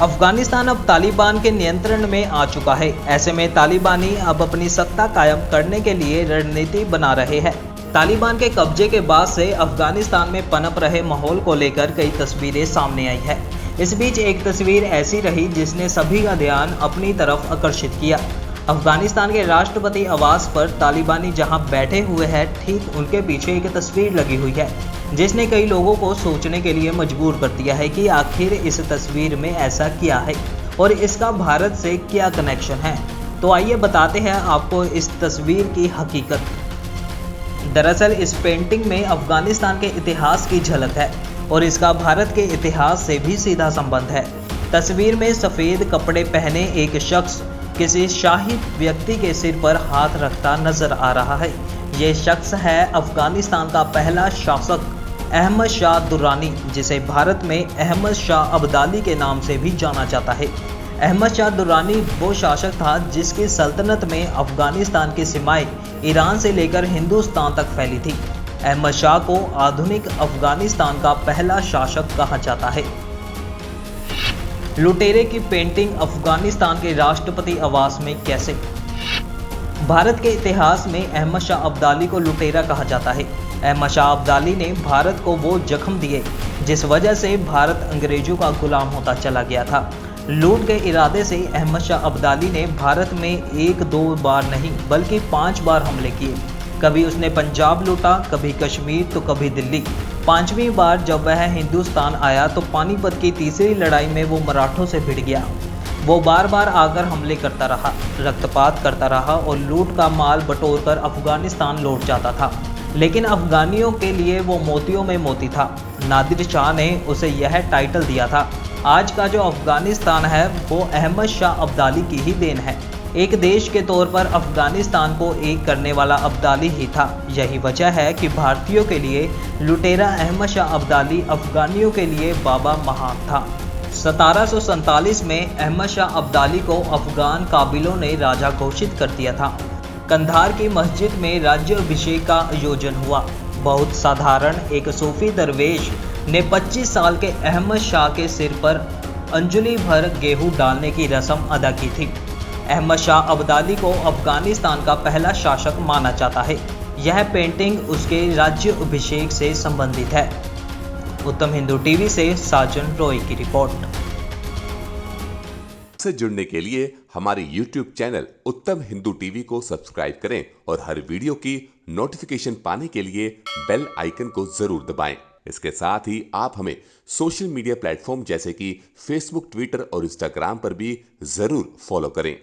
अफगानिस्तान अब तालिबान के नियंत्रण में आ चुका है। ऐसे में तालिबानी अब अपनी सत्ता कायम करने के लिए रणनीति बना रहे हैं। तालिबान के कब्जे के बाद से अफगानिस्तान में पनप रहे माहौल को लेकर कई तस्वीरें सामने आई है। इस बीच एक तस्वीर ऐसी रही जिसने सभी का ध्यान अपनी तरफ आकर्षित किया। अफगानिस्तान के राष्ट्रपति आवास पर तालिबानी जहां बैठे हुए हैं, ठीक उनके पीछे एक तस्वीर लगी हुई है जिसने कई लोगों को सोचने के लिए मजबूर कर दिया है कि आखिर इस तस्वीर में ऐसा क्या है और इसका भारत से क्या कनेक्शन है। तो आइए बताते हैं आपको इस तस्वीर की हकीकत। दरअसल इस पेंटिंग में अफगानिस्तान के इतिहास की झलक है और इसका भारत के इतिहास से भी सीधा संबंध है। तस्वीर में सफ़ेद कपड़े पहने एक शख्स किसी शाही व्यक्ति के सिर पर हाथ रखता नजर आ रहा है। ये शख्स है अफगानिस्तान का पहला शासक अहमद शाह दुर्रानी, जिसे भारत में अहमद शाह अब्दाली के नाम से भी जाना जाता है। अहमद शाह दुर्रानी वो शासक था जिसकी सल्तनत में अफगानिस्तान की सीमाएं ईरान से लेकर हिंदुस्तान तक फैली थी। अहमद शाह को आधुनिक अफगानिस्तान का पहला शासक कहा जाता है। लुटेरे की पेंटिंग अफगानिस्तान के राष्ट्रपति आवास में कैसे? भारत के इतिहास में अहमद शाह अब्दाली को लुटेरा कहा जाता है। अहमद शाह अब्दाली ने भारत को वो जख्म दिए जिस वजह से भारत अंग्रेजों का गुलाम होता चला गया था। लूट के इरादे से अहमद शाह अब्दाली ने भारत में एक दो बार नहीं बल्कि 5 बार हमले किए। कभी उसने पंजाब लूटा, कभी कश्मीर तो कभी दिल्ली। 5वीं बार जब वह हिंदुस्तान आया तो पानीपत की तीसरी लड़ाई में वो मराठों से भिड़ गया। वो बार बार आकर हमले करता रहा, रक्तपात करता रहा और लूट का माल बटोरकर अफगानिस्तान लौट जाता था। लेकिन अफगानियों के लिए वो मोतियों में मोती था। नादिर शाह ने उसे यह टाइटल दिया था। आज का जो अफगानिस्तान है वो अहमद शाह अब्दाली की ही देन है। एक देश के तौर पर अफगानिस्तान को एक करने वाला अब्दाली ही था। यही वजह है कि भारतीयों के लिए लुटेरा अहमद शाह अब्दाली अफगानियों के लिए बाबा महान था। 1747 में अहमद शाह अब्दाली को अफगान काबिलों ने राजा घोषित कर दिया था। कंधार की मस्जिद में राज्याभिषेक का आयोजन हुआ। बहुत साधारण एक सूफी दरवेश ने 25 साल के अहमद शाह के सिर पर अंजलि भर गेहूं डालने की रस्म अदा की थी। अहमद शाह अब्दाली को अफगानिस्तान का पहला शासक माना जाता है। यह पेंटिंग उसके राज्याभिषेक से संबंधित है। उत्तम हिंदू टीवी से साजन रॉय की रिपोर्ट। से जुड़ने के लिए हमारे YouTube चैनल उत्तम हिंदू टीवी को सब्सक्राइब करें और हर वीडियो की नोटिफिकेशन पाने के लिए बेल आइकन को जरूर दबाएं। इसके साथ ही आप हमें सोशल मीडिया प्लेटफॉर्म जैसे कि फेसबुक, ट्विटर और इंस्टाग्राम पर भी जरूर फॉलो करें।